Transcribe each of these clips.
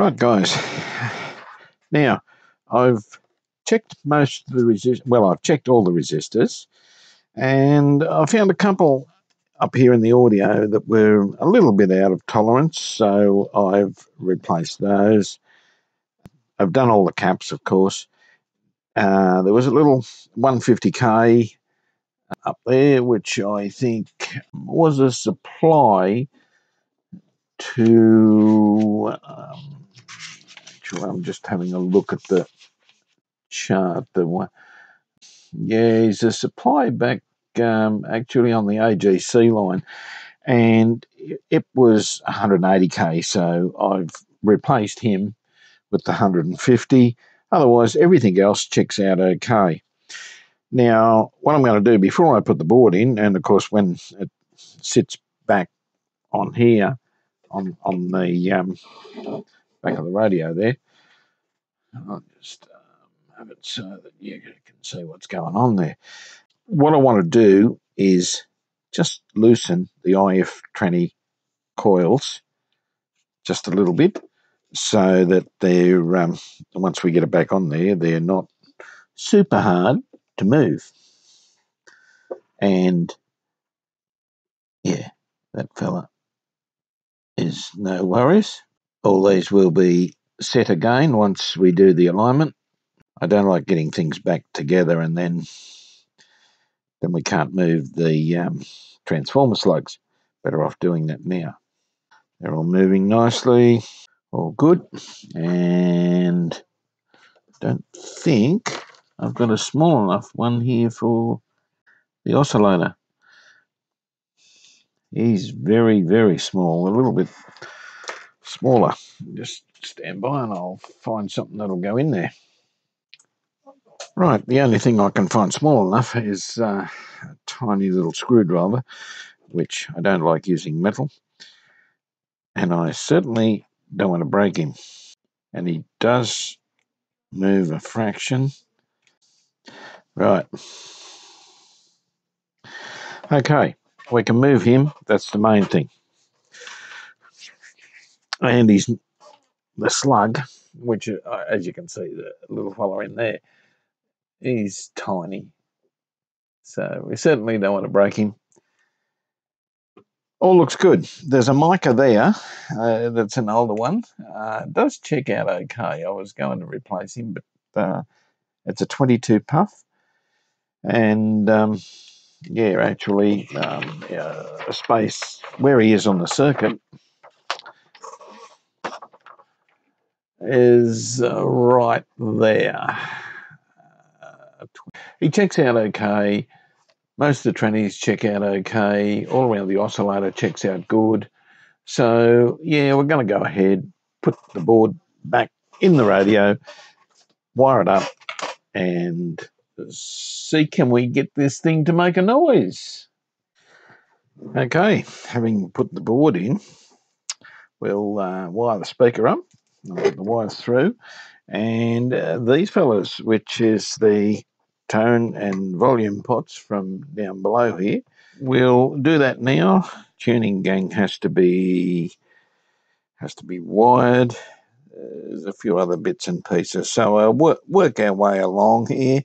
Right, guys. Now, I've checked most of the I've checked all the resistors, and I found a couple up here in the audio that were a little bit out of tolerance, so I've replaced those. I've done all the caps, of course. There was a little 150k up there, which I think was a supply to... actually, I'm just having a look at the chart. There's a supply back actually on the AGC line, and it was 180k, so I've replaced him with the 150. Otherwise, everything else checks out okay. Now, what I'm going to do before I put the board in, and of course when it sits back on here, on the back of the radio there, I'll just have it so that you can see what's going on there. What I want to do is just loosen the IF20 coils just a little bit, so that they're once we get it back on there, they're not super hard to move. And yeah, that fella is no worries. All these will be set again once we do the alignment. I don't like getting things back together and then we can't move the transformer slugs. Better off doing that now. They're all moving nicely, all good, and don't think I've got a small enough one here for the oscillator. He's very, very small, a little bit smaller. Just stand by and I'll find something that'll go in there. Right, the only thing I can find small enough is a tiny little screwdriver, which I don't like using metal, and I certainly don't want to break him. And he does move a fraction. Right. Okay, we can move him. That's the main thing. And he's the slug, which, as you can see, the little fella in there, he's tiny. So we certainly don't want to break him. All looks good. There's a mica there. That's an older one. It does check out okay. I was going to replace him, but it's a 22 puff. And actually, a space where he is on the circuit is right there. He checks out okay. Most of the trannies check out okay. All around the oscillator checks out good. So, yeah, we're going to go ahead, put the board back in the radio, wire it up, and see, can we get this thing to make a noise? Okay, having put the board in, we'll wire the speaker up. I'll put the wires through. And these fellas, which is the tone and volume pots from down below here, we'll do that now. Tuning gang has to be wired. There's a few other bits and pieces, so work our way along here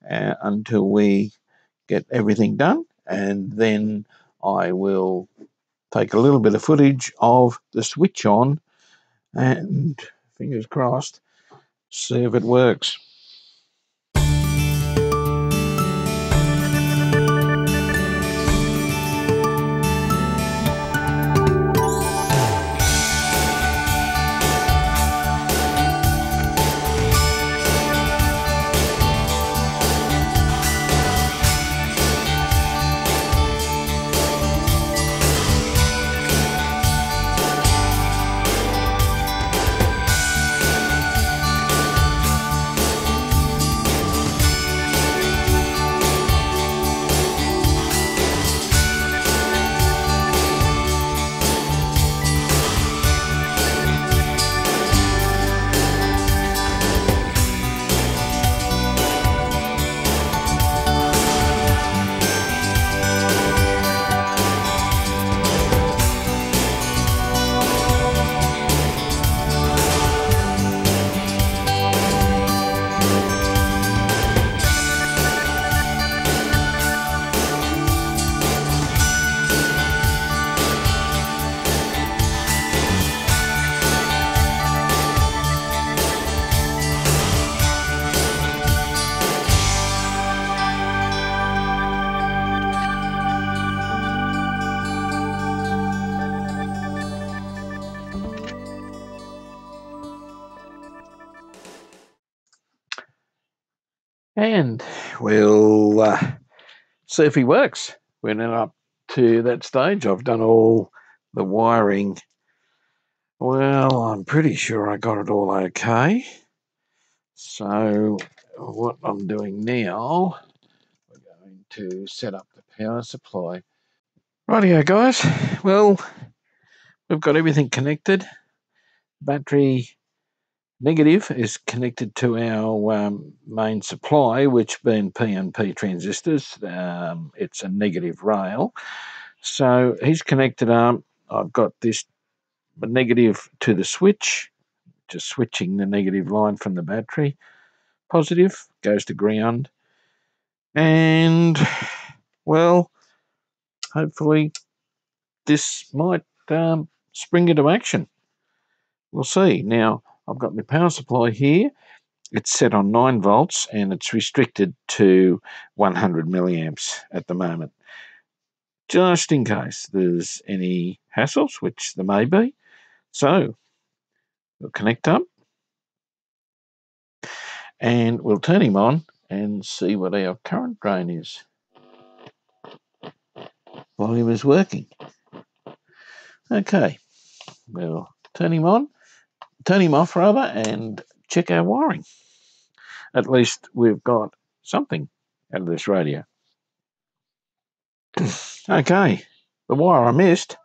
until we get everything done, and then I will take a little bit of footage of the switch on and, fingers crossed, see if it works. and we'll see if he works. We're now up to that stage. I've done all the wiring. Well, I'm pretty sure I got it all okay. So what I'm doing now, we're going to set up the power supply. Rightio, guys. Well, we've got everything connected. Battery negative is connected to our main supply, which being P&P transistors. It's a negative rail. So he's connected up. I've got this negative to the switch, just switching the negative line from the battery. Positive goes to ground. And, well, hopefully this might spring into action. We'll see. Now, I've got my power supply here. It's set on 9 volts and it's restricted to 100 milliamps at the moment. Just in case there's any hassles, which there may be. So, we'll connect up and we'll turn him on and see what our current drain is. Volume is working. Okay, we'll turn him off rather, and check our wiring. At least we've got something out of this radio. Okay, the wire I missed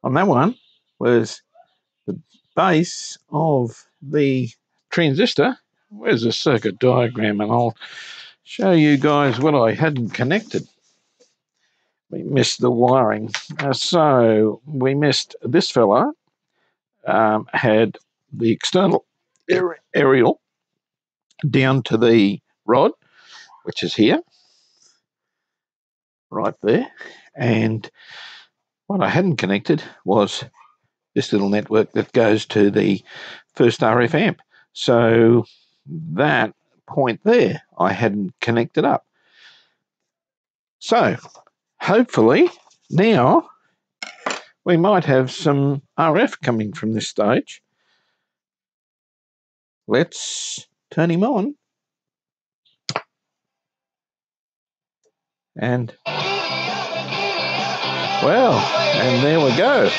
on that one was the base of the transistor. Where's the circuit diagram? And I'll show you guys what I hadn't connected. We missed the wiring. So we missed this fella. Had the external aerial down to the rod, which is here, right there. And what I hadn't connected was this little network that goes to the first RF amp. So that point there, I hadn't connected up. So hopefully now we might have some RF coming from this stage. Let's turn him on. And, well, and there we go.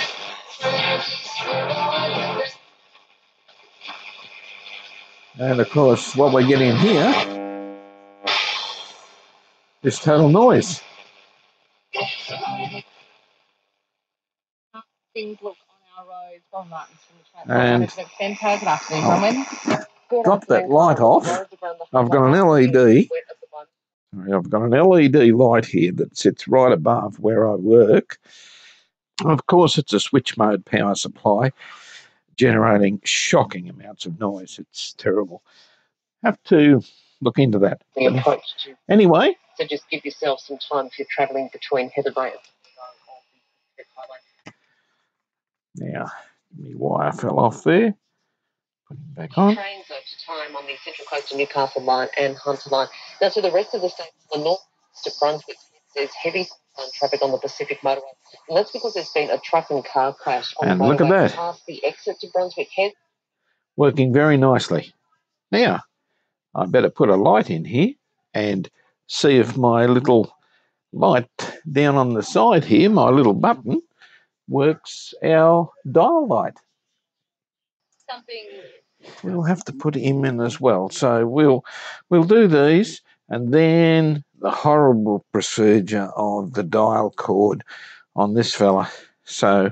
And, of course, what we're getting here is total noise. Things look on our roads. Well, Martin's from the And Good drop that light off. I've got an LED. I've got an LED light here that sits right above where I work. Of course, it's a switch mode power supply, generating shocking amounts of noise. It's terrible. Have to look into that. Anyway. So just give yourself some time if you're travelling between Heatherbrae. Now, my wire fell off there. Put it back on. Trains over to time on the Central Coast to Newcastle line and Hunter line. Now, to the rest of the state, on the north to Brunswick, there's heavy traffic on the Pacific motorway. And that's because there's been a truck and car crash on and the motorway look at that. past the exit to Brunswick Head. Working very nicely. Now, I better put a light in here and see if my little light down on the side here, my little button, works our dial light. We'll have to put him in as well. So we'll do these, and then the horrible procedure of the dial cord on this fella. So,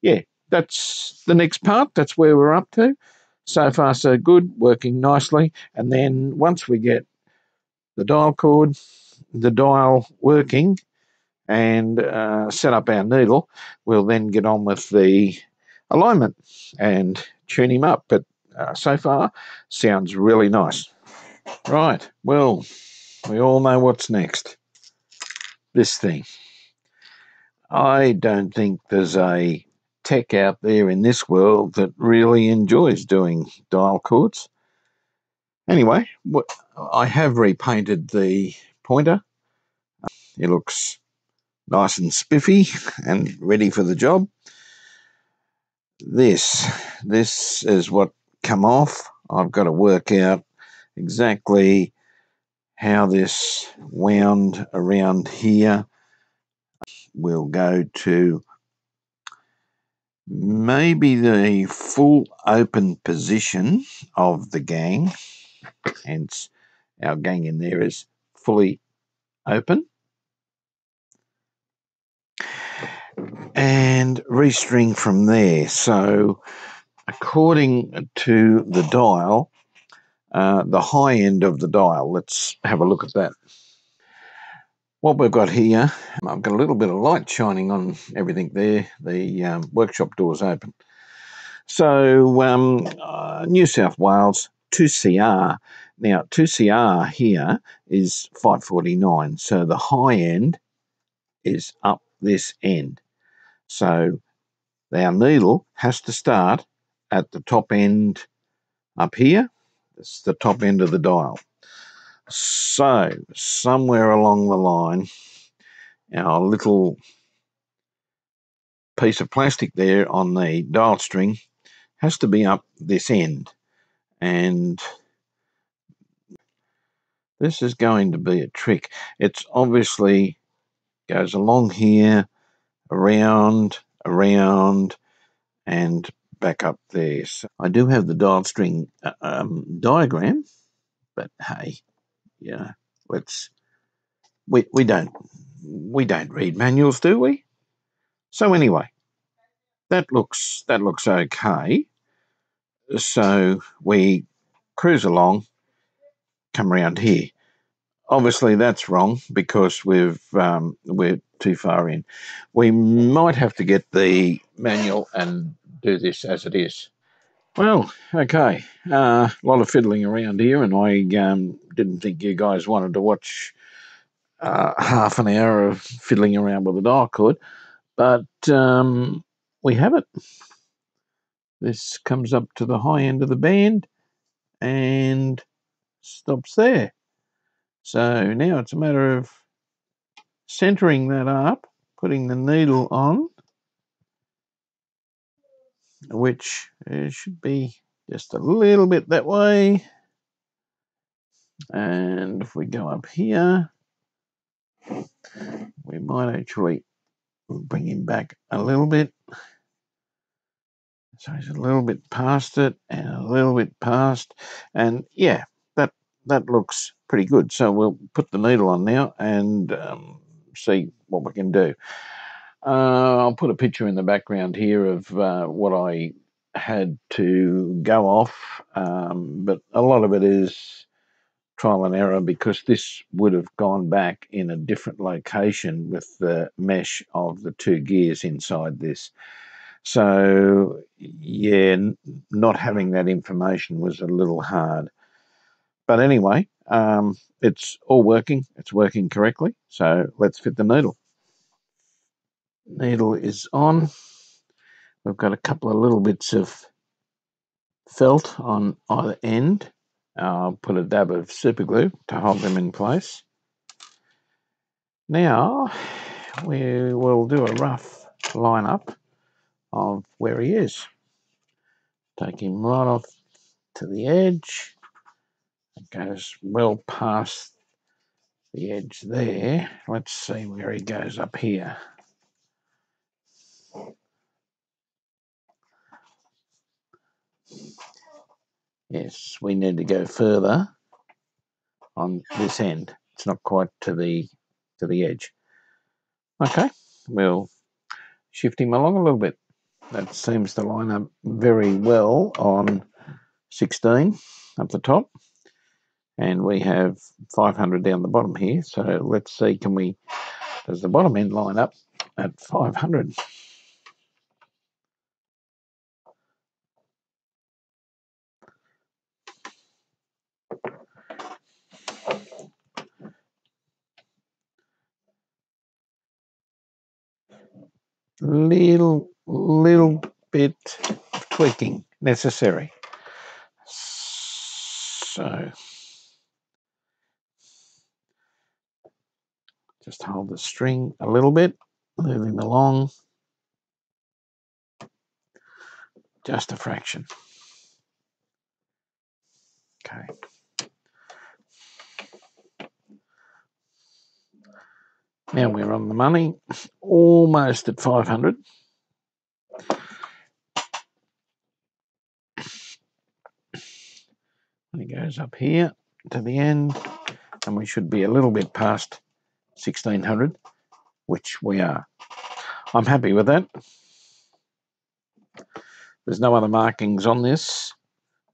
yeah, that's the next part. That's where we're up to. So far, so good, working nicely. And then once we get the dial cord, the dial working, and set up our needle, we'll then get on with the alignment and tune him up. But so far, sounds really nice. Right, well, we all know what's next. This thing. I don't think there's a tech out there in this world that really enjoys doing dial cords. Anyway, I have repainted the pointer. It looks nice and spiffy and ready for the job. This is what come off. I've got to work out exactly how this wound around here. We'll go to maybe the full open position of the gang, hence our gang in there is fully open, and restring from there. So according to the dial, the high end of the dial, let's have a look at that. What we've got here, I've got a little bit of light shining on everything there. The workshop door's open. So New South Wales 2CR. Now 2CR here is 549. So the high end is up this end. So our needle has to start at the top end up here. It's the top end of the dial. So somewhere along the line, our little piece of plastic there on the dial string has to be up this end, and this is going to be a trick. It's obviously goes along here, around, and back up there. So I do have the dial string diagram, but hey, yeah, we don't read manuals, do we? So anyway, that looks okay. So we cruise along, come around here. Obviously, that's wrong because we're too far in. We might have to get the manual and do this as it is. Well, okay, a lot of fiddling around here, and I didn't think you guys wanted to watch half an hour of fiddling around with a dial cord, but we have it. This comes up to the high end of the band and stops there. So now it's a matter of centering that up, putting the needle on, which should be just a little bit that way. And if we go up here, we might actually bring him back a little bit. So he's a little bit past it and a little bit past. And yeah, that looks pretty good. So we'll put the needle on now and see what we can do. I'll put a picture in the background here of what I had to go off, but a lot of it is trial and error because this would have gone back in a different location with the mesh of the two gears inside this. So yeah, not having that information was a little hard. But anyway, it's all working. It's working correctly. So let's fit the needle. Needle is on. We've got a couple of little bits of felt on either end. I'll put a dab of super glue to hold them in place. Now we will do a rough line-up of where he is. Take him right off to the edge. It goes well past the edge there. Let's see where he goes up here. Yes, we need to go further on this end. It's not quite to the edge. Okay, we'll shift him along a little bit. That seems to line up very well on 16 up the top. And we have 500 down the bottom here. So let's see, does the bottom end line up at 500? Little bit of tweaking necessary. So just hold the string a little bit, move him along just a fraction. Okay. Now we're on the money, almost at 500. And it goes up here to the end, and we should be a little bit past 1600, which we are. I'm happy with that. There's no other markings on this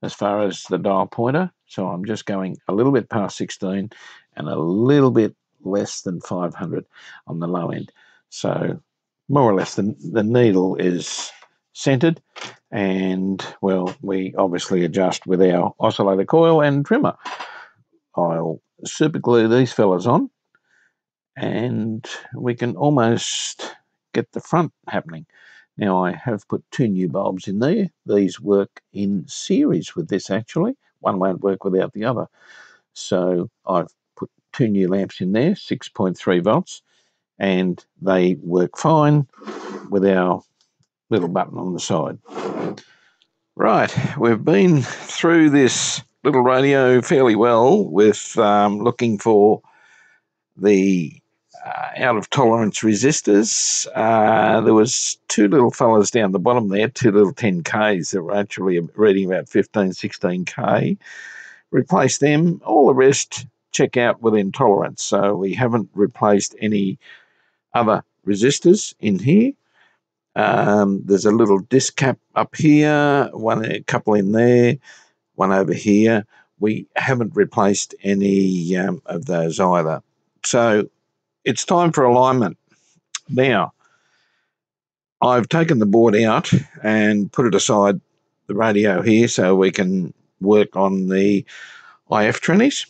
as far as the dial pointer, so I'm just going a little bit past 16 and a little bit less than 500 on the low end. So more or less the needle is centered, and well, we obviously adjust with our oscillator coil and trimmer. I'll super glue these fellas on and we can almost get the front happening. Now I have put 2 new bulbs in there. These work in series with this actually. One won't work without the other. So I've put 2 new lamps in there, 6.3 volts, and they work fine with our little button on the side. Right, we've been through this little radio fairly well with looking for the out of tolerance resistors. There was 2 little fellas down the bottom there, 2 little 10Ks that were actually reading about 15, 16K. Replace them. All the rest check out within tolerance. So we haven't replaced any other resistors in here. There's a little disc cap up here, a couple in there, one over here. We haven't replaced any of those either. So it's time for alignment. Now, I've taken the board out and put it aside the radio here so we can work on the IF trannies.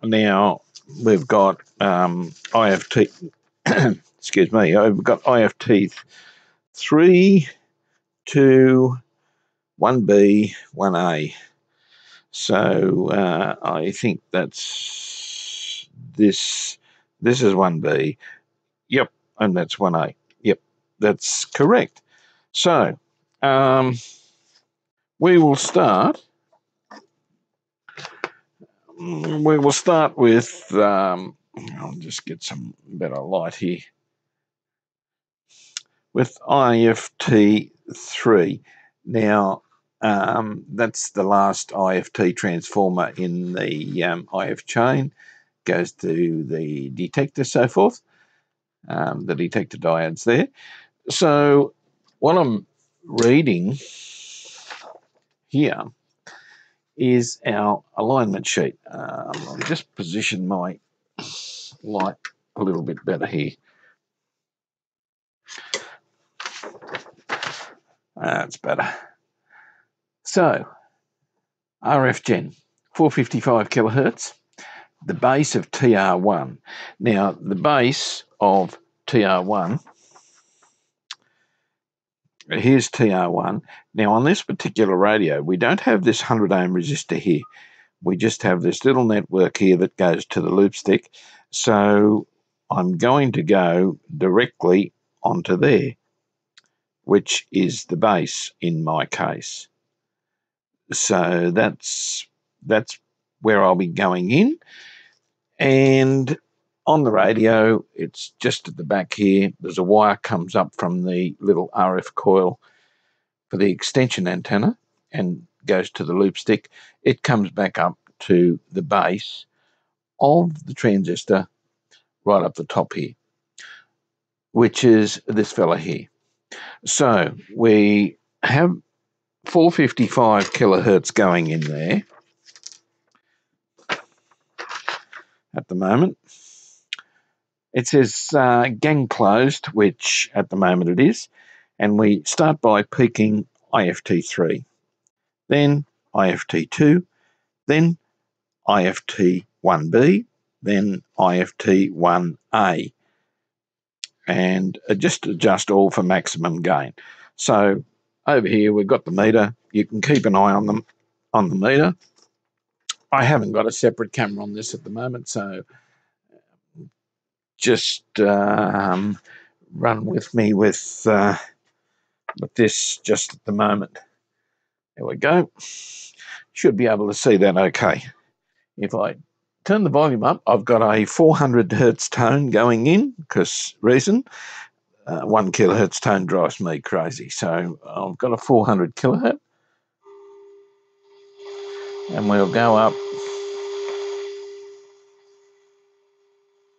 Now, we've got IFT, excuse me, I've got IFT 3, 2, 1B, 1A. So I think that's this. This is 1B. Yep, and that's 1A. Yep, that's correct. So we will start. We will start with. I'll just get some better light here. With IFT3. Now, that's the last IFT transformer in the IF chain. Goes to the detector, so forth. The detector diodes there. So what I'm reading here is our alignment sheet. I'll just position my light a little bit better here. That's better. So, RF gen, 455 kilohertz, the base of TR1. Now, the base of TR1, here's TR1. Now, on this particular radio, we don't have this 100 ohm resistor here. We just have this little network here that goes to the loop stick. So I'm going to go directly onto there, which is the base in my case. So that's where I'll be going in. And on the radio, it's just at the back here. There's a wire comes up from the little RF coil for the extension antenna and goes to the loop stick. It comes back up to the base of the transistor right up the top here, which is this fella here. So we have 455 kilohertz going in there at the moment. It says gang closed, which at the moment it is, and we start by peaking IFT3, then IFT2, then IFT1B, then IFT1A, and just adjust all for maximum gain. So over here we've got the meter. You can keep an eye on them on the meter. I haven't got a separate camera on this at the moment, so just run with me with this just at the moment. There we go. Should be able to see that okay. If I turn the volume up. I've got a 400 hertz tone going in because 1 kilohertz tone drives me crazy. So I've got a 400 kilohertz, and we'll go up,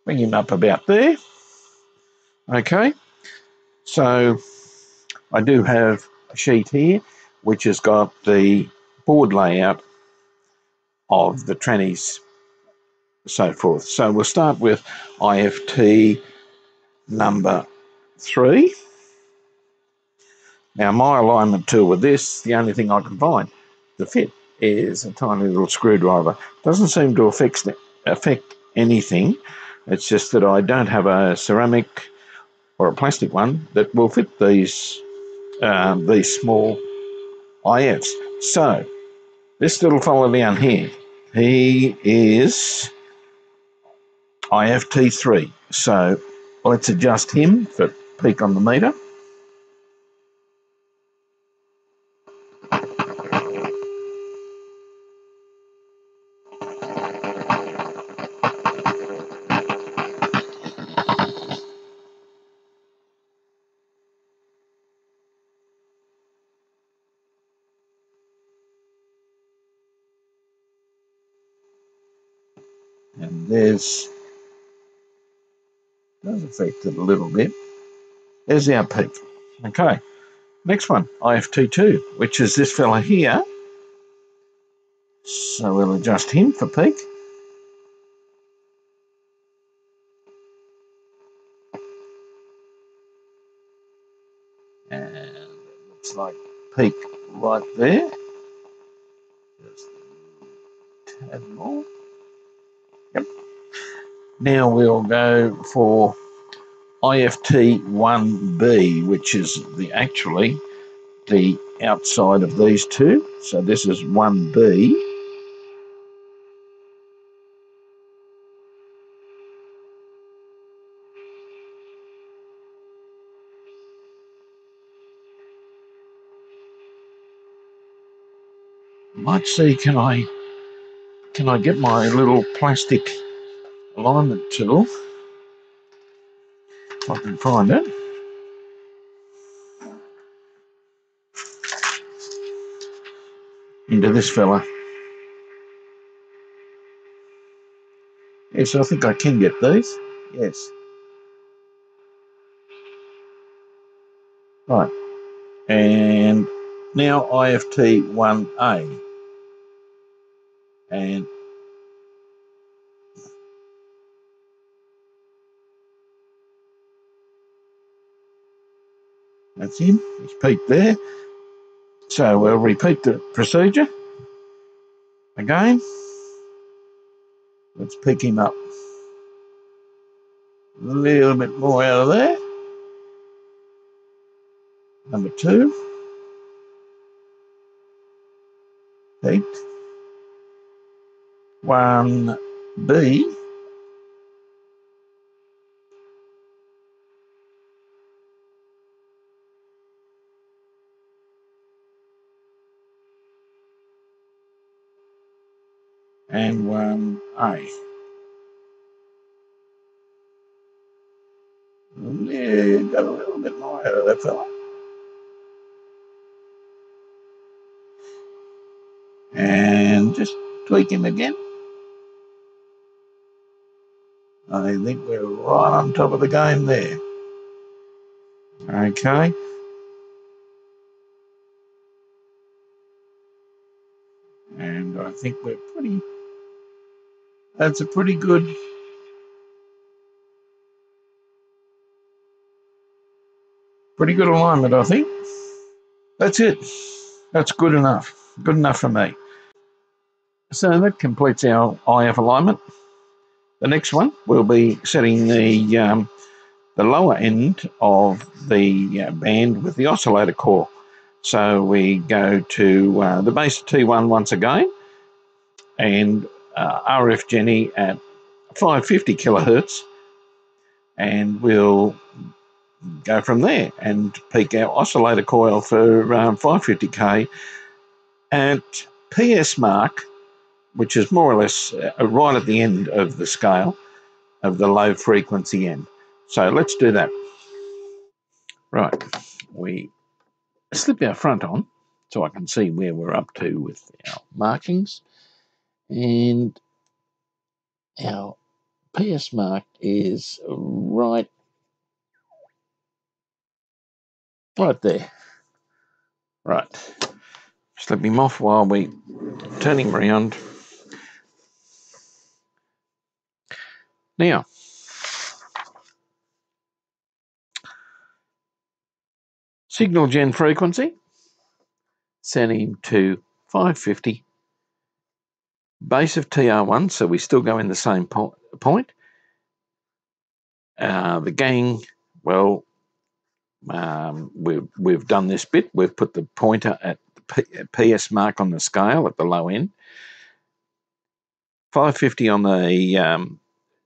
bring him up about there. Okay, so I do have a sheet here which has got the board layout of the trannies, so forth. So we'll start with IFT number 3. Now my alignment tool with this, the only thing I can find to fit is a tiny little screwdriver. Doesn't seem to affect anything. It's just that I don't have a ceramic or a plastic one that will fit these small IFs. So this little fella down here, he is IFT3. So let's adjust him for peak on the meter. And does affect it a little bit. There's our peak. Okay, next one, IFT2, which is this fella here. So we'll adjust him for peak. And it looks like peak right there. Just a tad more. Yep. Now we'll go for IFT1B, which is actually the outside of these two. So this is 1B. Might see, can I get my little plastic alignment tool, if I can find it. Into this fella. Yes, I think I can get these. Yes. Right. And now IFT1A. And that's him. He's peaked there. So we'll repeat the procedure again. Let's pick him up a little bit more out of there. Number 2. Peaked. 1B. And 1A. Yeah, got a little bit more out of that fella. And just tweak him again. I think we're right on top of the game there. Okay. And I think we're that's a pretty good alignment, I think. That's it. That's good enough. Good enough for me. So that completes our IF alignment. The next one, we'll be setting the lower end of the band with the oscillator core. So we go to the base T1 once again, and RF Jenny at 550 kilohertz, and we'll go from there and peak our oscillator coil for 550K at PS mark which is more or less right at the end of the scale of the low frequency end. So let's do that. Right, we slip our front on so I can see where we're up to with our markings, and our PS mark is right there. Right, slip him off while we turn him around. Now, signal gen frequency, set him to 550. Base of TR1, so we still go in the same point. The gang, well, we've done this bit. We've put the pointer at the PS mark on the scale at the low end. 550 on the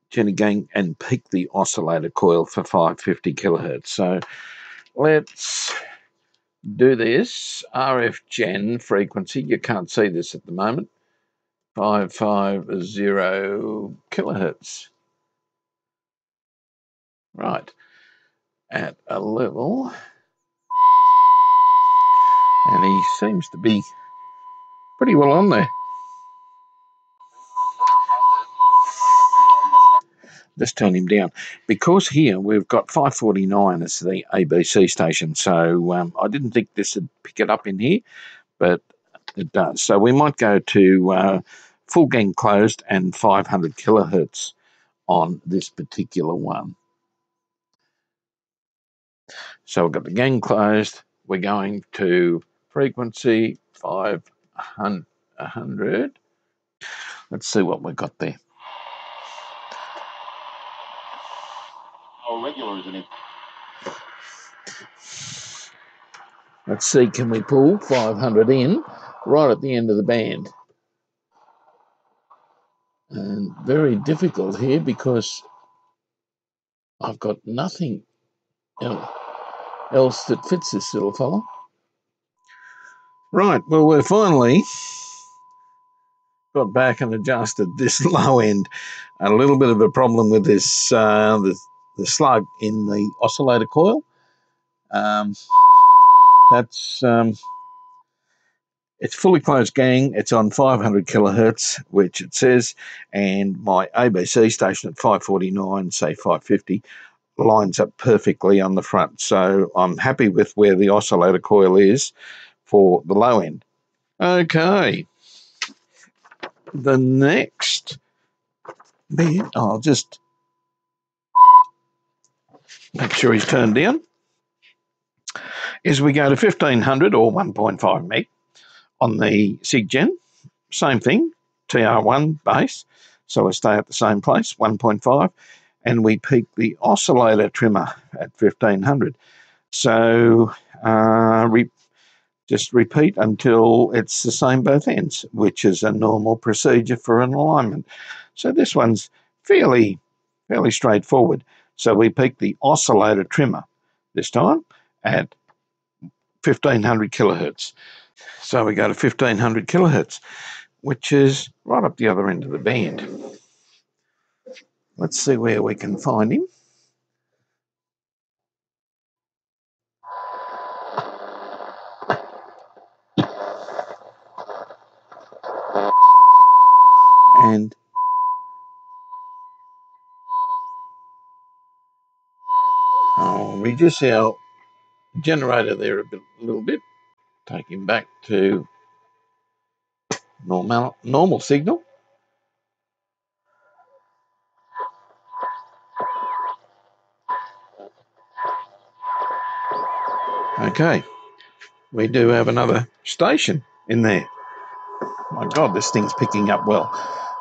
Jenny gang, and peak the oscillator coil for 550 kilohertz. So let's do this. RF gen frequency, you can't see this at the moment, 550 kilohertz. Right, at a level, and he seems to be pretty well on there. Let's turn him down, because here we've got 549 as the ABC station, so I didn't think this would pick it up in here, but it does. So we might go to full gang closed and 500 kilohertz on this particular one. So we've got the gang closed. We're going to frequency 500. Let's see what we've got there. Regular, isn't it? Let's see, can we pull 500 in right at the end of the band? And very difficult here because I've got nothing else that fits this little fella. Right, well, we're finally got back and adjusted this low end. A little bit of a problem with this, the slug in the oscillator coil. It's fully closed gang. It's on 500 kilohertz, which it says, and my ABC station at 549, say 550, lines up perfectly on the front. So I'm happy with where the oscillator coil is for the low end. Okay. The next bit, I'll just make sure he's turned down, is we go to 1500 or 1.5 meg on the SIG-Gen. Same thing, TR1 base, so we stay at the same place, 1.5, and we peak the oscillator trimmer at 1500. So just repeat until it's the same both ends, which is a normal procedure for an alignment. So this one's fairly straightforward. So we peak the oscillator trimmer this time at 1500 kilohertz. So we go to 1500 kilohertz, which is right up the other end of the band. Let's see where we can find him. And I'll reduce our generator there a little bit. Take him back to normal signal. Okay, we do have another station in there. My God, this thing's picking up well.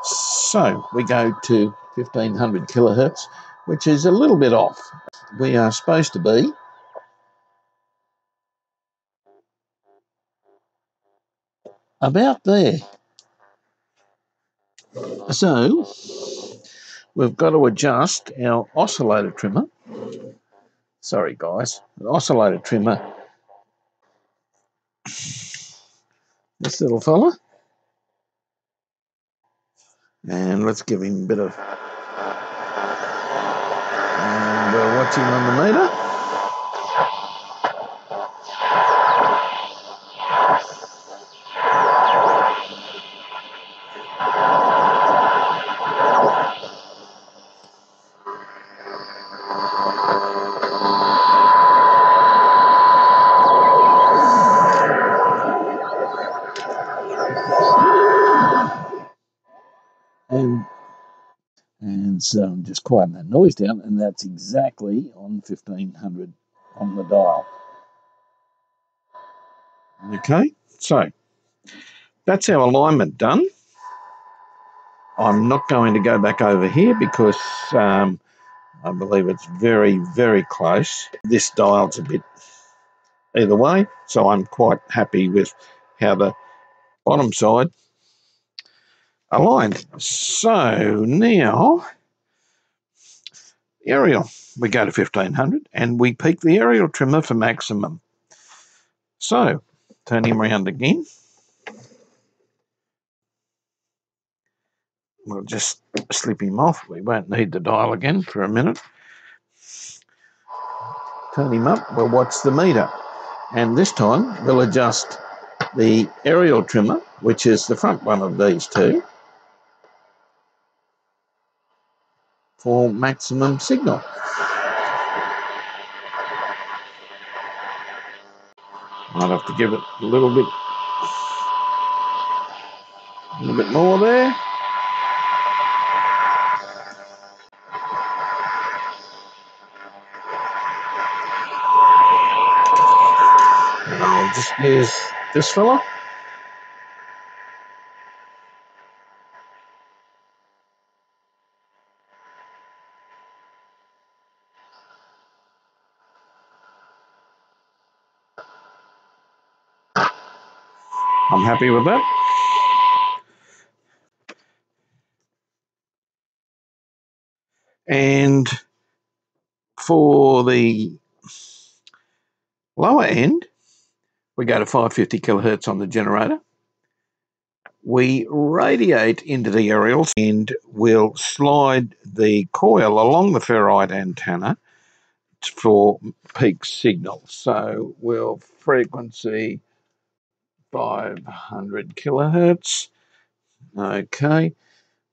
So we go to 1500 kilohertz, which is a little bit off. We are supposed to be about there. So we've got to adjust our oscillator trimmer. Sorry, guys. The oscillator trimmer. This little fella. And let's give him a bit of... And we're watching on the meter. And so I'm just quieting that noise down, and that's exactly on 1500 on the dial. Okay, so that's our alignment done. I'm not going to go back over here because I believe it's very, very close. This dial's a bit either way, so I'm quite happy with how the bottom side aligned. So now, aerial, we go to 1500 and we peak the aerial trimmer for maximum. So turn him around again. We'll just slip him off. We won't need the dial again for a minute. Turn him up, we'll watch the meter. And this time we'll adjust the aerial trimmer, which is the front one of these two, for maximum signal. Might have to give it a little bit more there. And I'll just use this fella. I'm happy with that. And for the lower end, we go to 550 kilohertz on the generator. We radiate into the aerials and we'll slide the coil along the ferrite antenna for peak signal. So we'll frequency 500 kilohertz. Okay,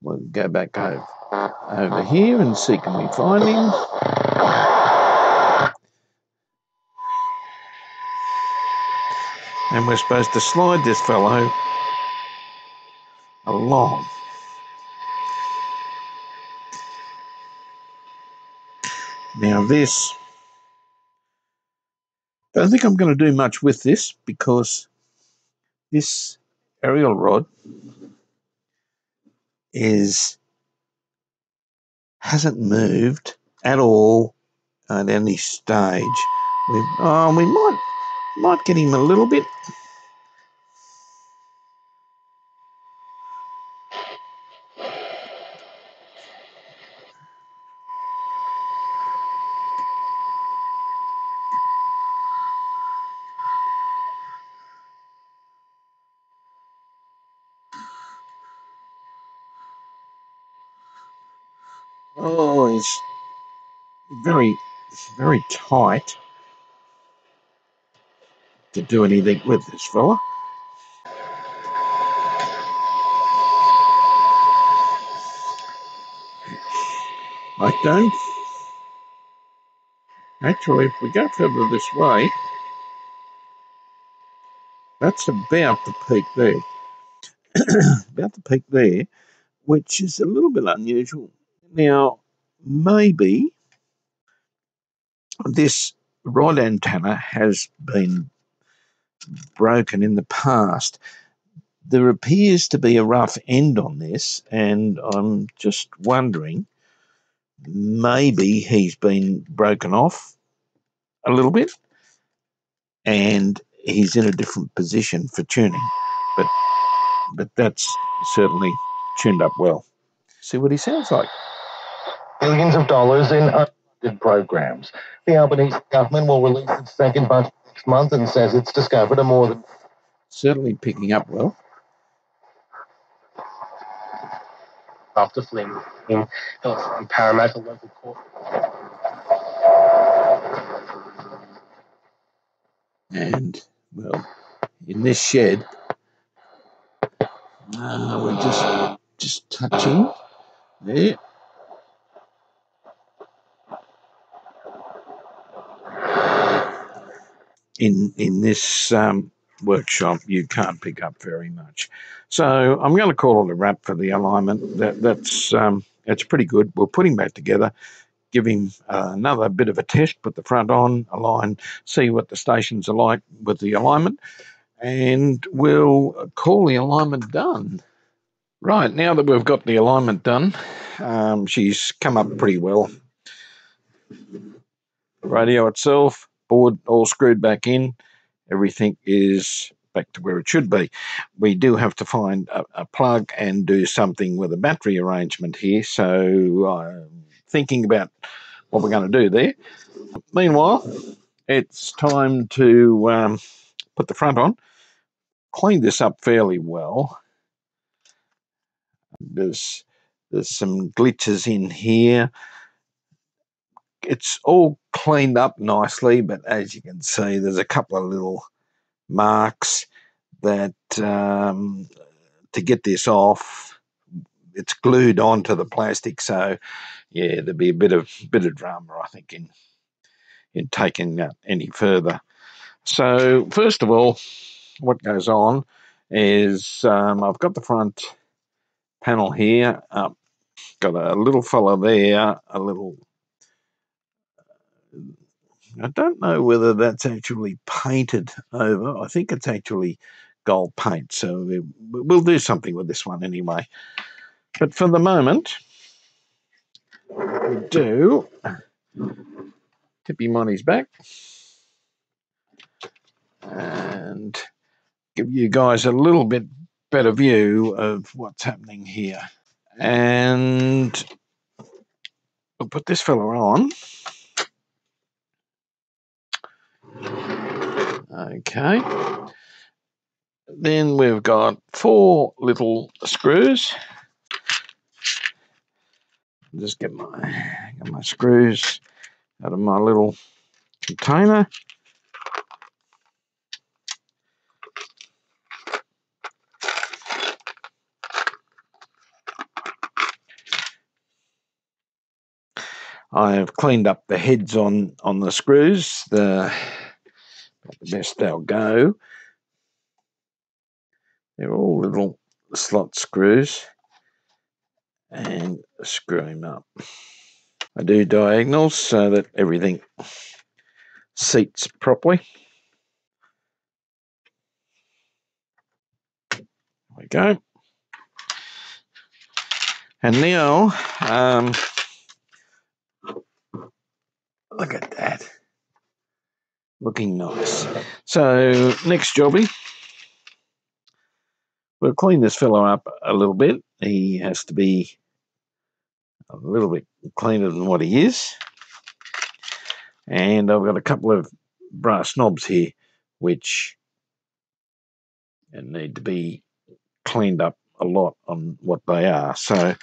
we'll go back over here and see can we find him. And we're supposed to slide this fellow along. Now this, I don't think I'm going to do much with this because this aerial rod hasn't moved at all at any stage. We might get him a little bit. Oh, he's very, very tight to do anything with this fella. I don't. Actually, if we go further this way, that's about the peak there. About the peak there, which is a little bit unusual. Now, maybe this rod antenna has been broken in the past. There appears to be a rough end on this, and I'm just wondering, maybe he's been broken off a little bit and he's in a different position for tuning. But that's certainly tuned up well. See what he sounds like. Billions of dollars in unfunded programs. The Albanese government will release its second budget next month and says it's discovered a more than... Certainly picking up well. after fleeing him from Parramatta local court. And, well, in this shed, we're just touching there. In this workshop, you can't pick up very much. So I'm going to call it a wrap for the alignment. That's pretty good. We'll put him back together, give him another bit of a test, put the front on, align, see what the stations are like with the alignment, and we'll call the alignment done. Right, now that we've got the alignment done, she's come up pretty well. The radio itself, board all screwed back in, everything is back to where it should be. We do have to find a plug and do something with a battery arrangement here, so I'm thinking about what we're going to do there. Meanwhile, it's time to put the front on, clean this up fairly well. There's some glitches in here. It's all cleaned up nicely, but as you can see, there's a couple of little marks that to get this off, it's glued onto the plastic. So yeah, there'd be a bit of drama, I think, in taking that any further. So first of all, what goes on is I've got the front panel here up, got a little fella there, I don't know whether that's actually painted over. I think it's actually gold paint, so we'll do something with this one anyway. But for the moment, we do Tippy Money's back and give you guys a little bit better view of what's happening here. And we'll put this fella on. Okay. Then we've got 4 little screws. Just get my screws out of my little container. I have cleaned up the heads on the screws, the best they'll go. They're all little slot screws, and screw them up. I do diagonals so that everything seats properly. There we go. And now, look at that. Looking nice. So, next jobby, we'll clean this fellow up a little bit. He has to be a little bit cleaner than what he is. And I've got a couple of brass knobs here which need to be cleaned up a lot on what they are. So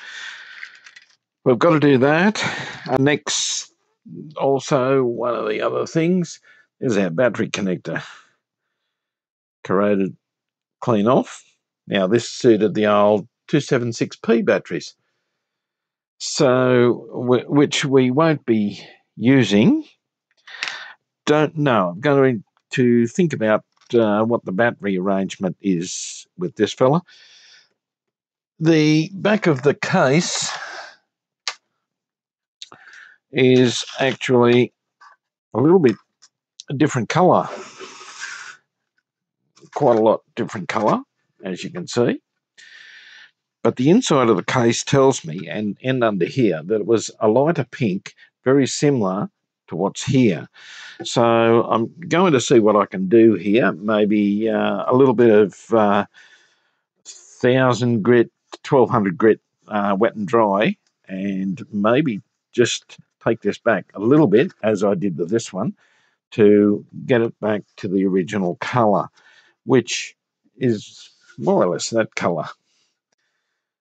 we've got to do that. Next, also, one of the other things is our battery connector. Corroded, clean off. Now, this suited the old 276P batteries, so which we won't be using. Don't know. I'm going to think about what the battery arrangement is with this fella. The back of the case is actually a little bit a different colour, quite a lot different colour, as you can see. But the inside of the case tells me, and under here, that it was a lighter pink, very similar to what's here. So I'm going to see what I can do here. Maybe a little bit of 1000 grit, 1200 grit wet and dry, and maybe just take this back a little bit, as I did with this one, to get it back to the original colour, which is more or less that colour.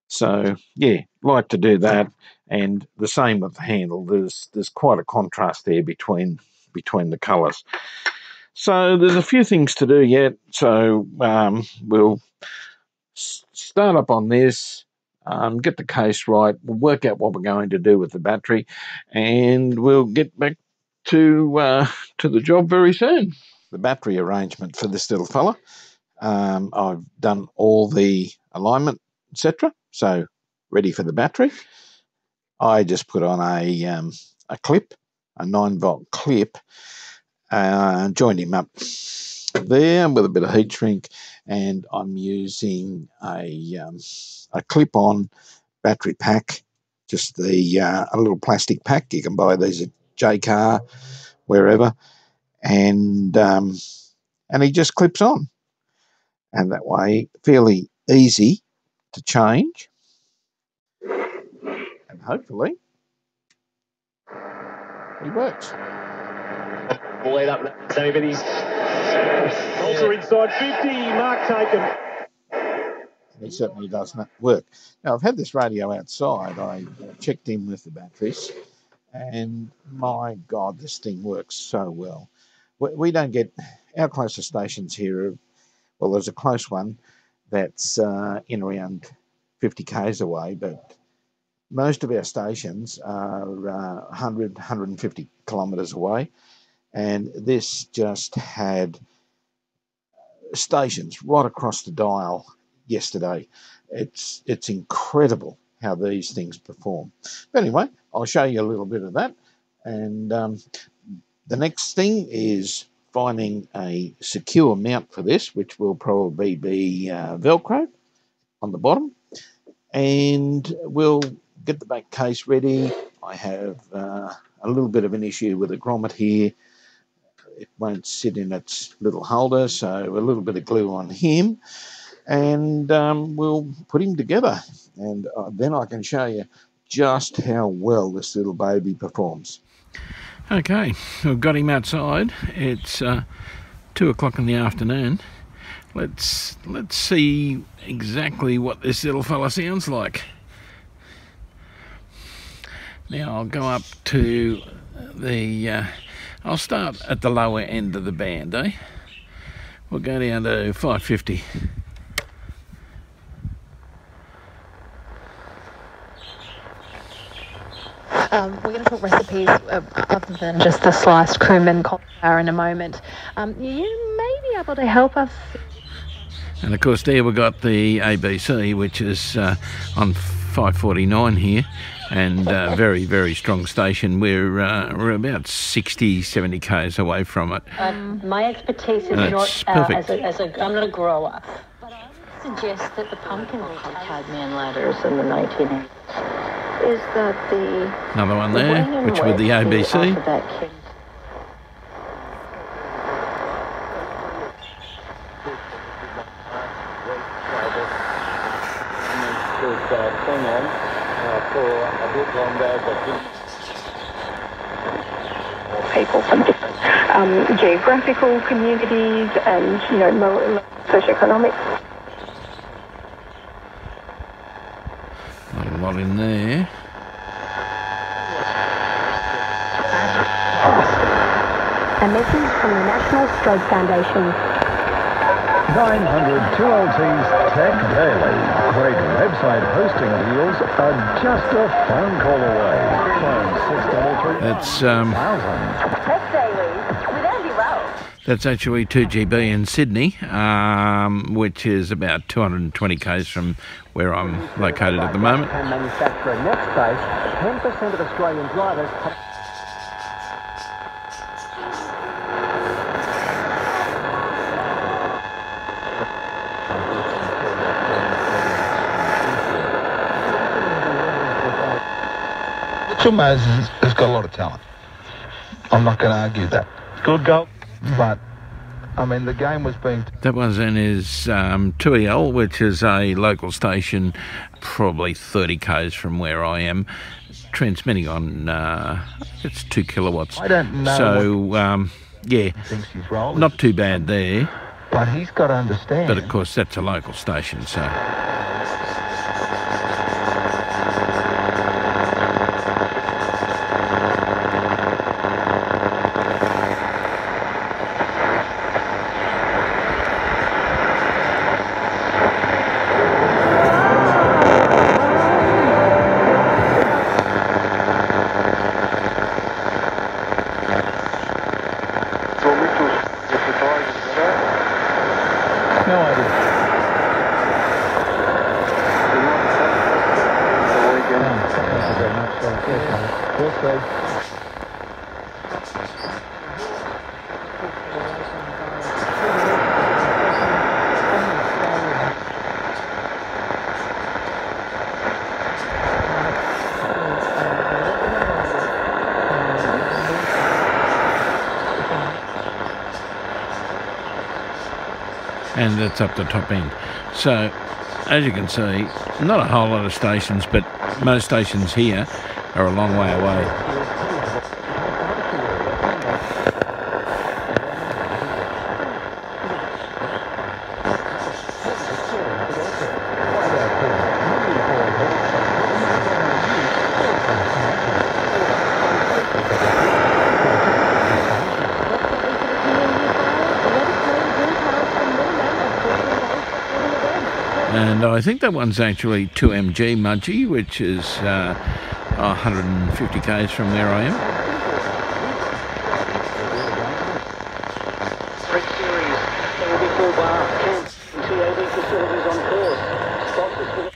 So, yeah, like to do that. And the same with the handle. There's quite a contrast there between the colours. So there's a few things to do yet. So we'll start up on this, get the case right, we'll work out what we're going to do with the battery, and we'll get back to the job very soon. The battery arrangement for this little fella. I've done all the alignment, etc. So ready for the battery. I just put on a clip, a 9-volt clip, joined him up there with a bit of heat shrink, and I'm using a clip-on battery pack, just a little plastic pack. You can buy these at JCar, wherever, and he just clips on, and that way fairly easy to change, and hopefully he works. Lead up, David. He's also inside 50. Mark taken. He certainly does not work. Now, I've had this radio outside. I checked in with the batteries, and my God, this thing works so well. We don't get our closest stations here. Well, there's a close one that's in around 50 k's away, but most of our stations are 100, 150 kilometres away. And this just had stations right across the dial yesterday. It's incredible how these things perform. But anyway, I'll show you a little bit of that. And the next thing is finding a secure mount for this, which will probably be Velcro on the bottom. And we'll get the back case ready. I have a little bit of an issue with the grommet here. It won't sit in its little holder, so a little bit of glue on him, and we'll put him together, and then I can show you just how well this little baby performs. Okay, we've got him outside. It's 2 o'clock in the afternoon. Let's see exactly what this little fella sounds like. Now I'll go up to the... I'll start at the lower end of the band, eh? We'll go down to 550. We're going to talk recipes other than just the sliced cumin cauliflower in a moment. You may be able to help us. And of course there we've got the ABC, which is on 549 here, and very, very strong station. We're about 60, 70 k's away from it. My expertise is not I'm not a grower, but I would suggest that the pumpkin caveman ladders in the 1980s is that the another one there, which with the ABC. People from different geographical communities and, socioeconomic. Not a lot in there. A message from the National Stroke Foundation. 900 2LT's Tech Daily. Great website hosting deals are just a phone call away. Phone 633. That's Tech Daily with Andy Rowe. That's actually 2GB in Sydney, which is about 220 k's from where I'm located at the moment. Manufacturer Netspace, 10% of Australian drivers have... Maz has got a lot of talent. I'm not going to argue that. Good goal. But, I mean, the game was being... That was in his 2EL, which is a local station, probably 30 k's from where I am, transmitting on, it's 2 kilowatts. I don't know. So, yeah, not too bad there. But he's got to understand. But, of course, that's a local station, so... And that's up the top end. So, as you can see, not a whole lot of stations, but most stations here are a long way away. And I think that one's actually 2MG Mudgee, which is 150 k's from where I am.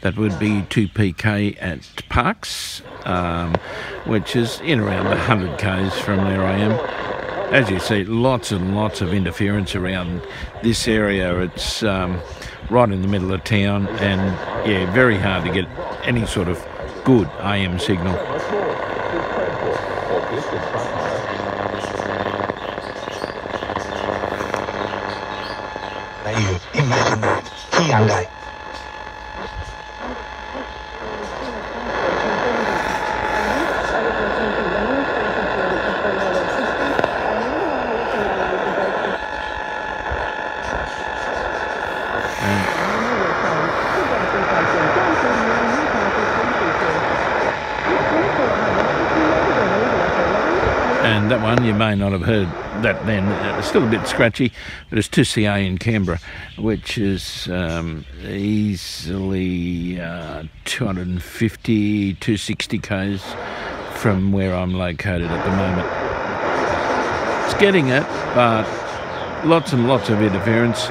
That would be 2PK at Parks, which is in around 100 k's from where I am. As you see, lots and lots of interference around this area. It's right in the middle of town, and yeah, very hard to get any sort of good AM signal. And that one, you may not have heard that then. It's still a bit scratchy, but it's 2CA in Canberra, which is easily 250, 260 k's from where I'm located at the moment. It's getting it, but lots and lots of interference.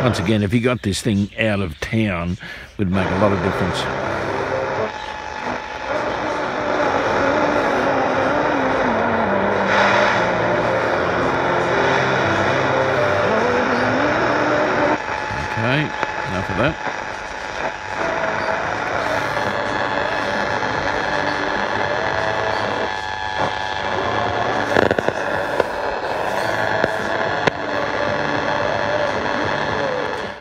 Once again, if you got this thing out of town, it would make a lot of difference. Okay, enough of that.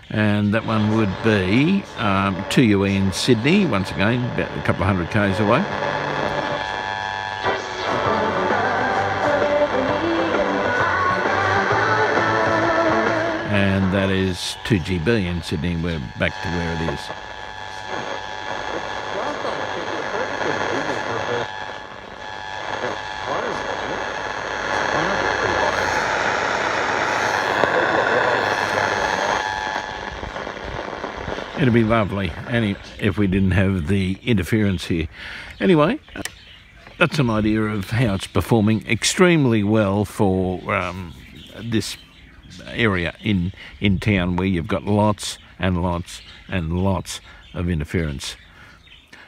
And that one would be 2UE in Sydney, once again, about a couple of 100 k's away. And that is 2GB in Sydney. We're back to where it is. It'd be lovely if we didn't have the interference here. Anyway, that's an idea of how it's performing extremely well for this area in town where you've got lots and lots and lots of interference.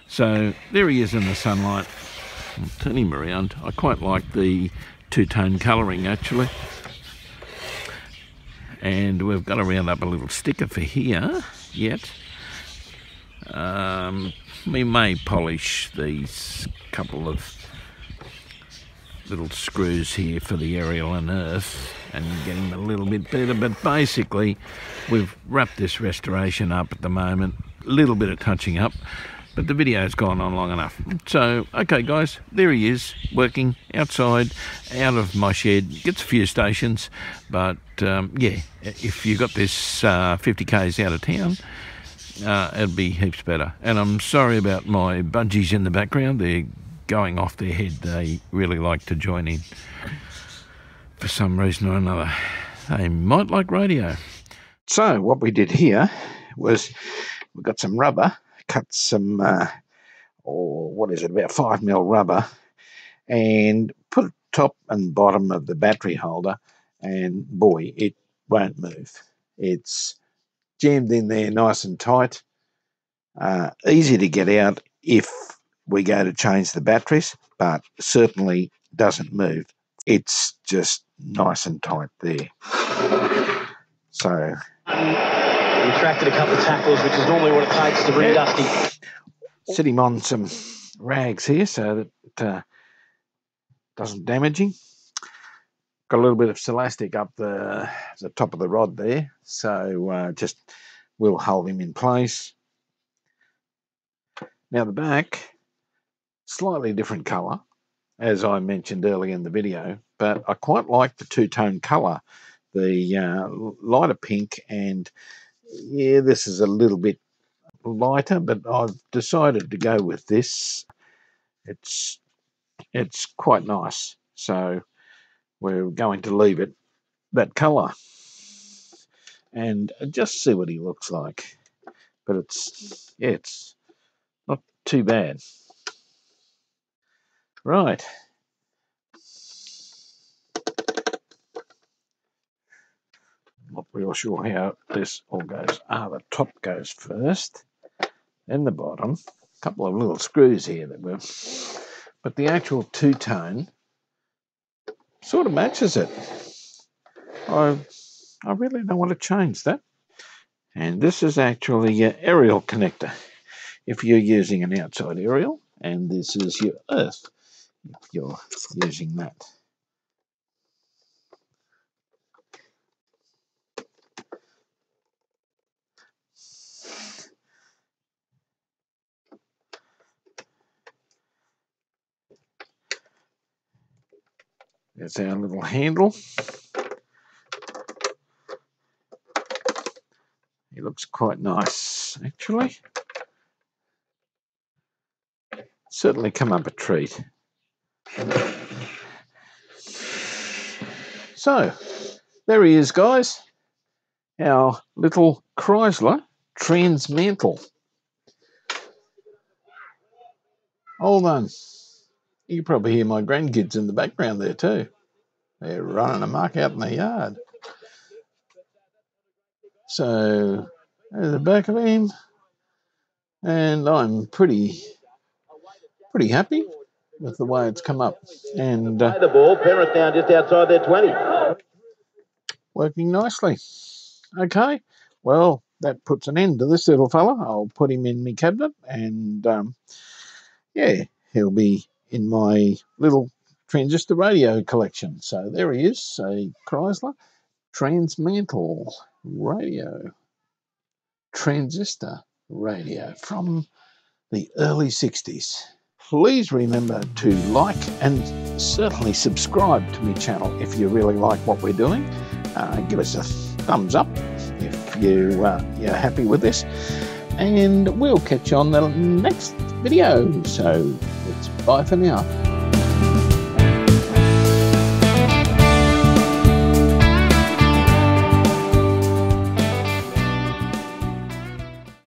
So there he is in the sunlight. I'll turn him around. I quite like the two-tone colouring actually. And we've got to round up a little sticker for here yet. We may polish these couple of little screws here for the aerial and earth and get him a little bit better, but basically we've wrapped this restoration up at the moment, a little bit of touching up, but the video's gone on long enough. So okay guys, there he is working outside out of my shed. Gets a few stations, but yeah, if you got this 50 k's out of town, it'd be heaps better. And I'm sorry about my budgies in the background. They're going off their head. They really like to join in for some reason or another. They might like radio. So what we did here was we got some rubber, cut some, about 5mm rubber, and put it top and bottom of the battery holder, and boy, it won't move. It's jammed in there nice and tight, easy to get out if we go to change the batteries, but certainly doesn't move. It's just nice and tight there. So retracted a couple of tackles, which is normally what it takes to bring Dusty. Set him on some rags here so that doesn't damage him. Got a little bit of elastic up the top of the rod there, so just will hold him in place. Now the back, slightly different colour, as I mentioned earlier in the video, but I quite like the two-tone colour, the lighter pink, and yeah, this is a little bit lighter, but I've decided to go with this. It's quite nice, so we're going to leave it that colour and just see what he looks like. But it's not too bad. Right. Not real sure how this all goes. The top goes first, then the bottom. A couple of little screws here that were, but the actual two-tone sort of matches it. I really don't want to change that. And this is actually your aerial connector if you're using an outside aerial, and this is your earth if you're using that. There's our little handle. It looks quite nice, actually. Certainly come up a treat. So, there he is, guys. Our little Kriesler Transmantle. Hold on. You can probably hear my grandkids in the background there too. They're running amok out in the yard. So, there's the back of him. And I'm pretty happy with the way it's come up. And the ball, Penrith down just outside their 20. Working nicely. Okay, well, that puts an end to this little fella. I'll put him in my cabinet, and yeah, he'll be in my little Transistor Radio collection. So there he is, a Kriesler Transmantle Radio. Transistor Radio from the early 60s. Please remember to like and certainly subscribe to my channel if you really like what we're doing. Give us a thumbs up if you're happy with this. And we'll catch you on the next video. So it's bye for now.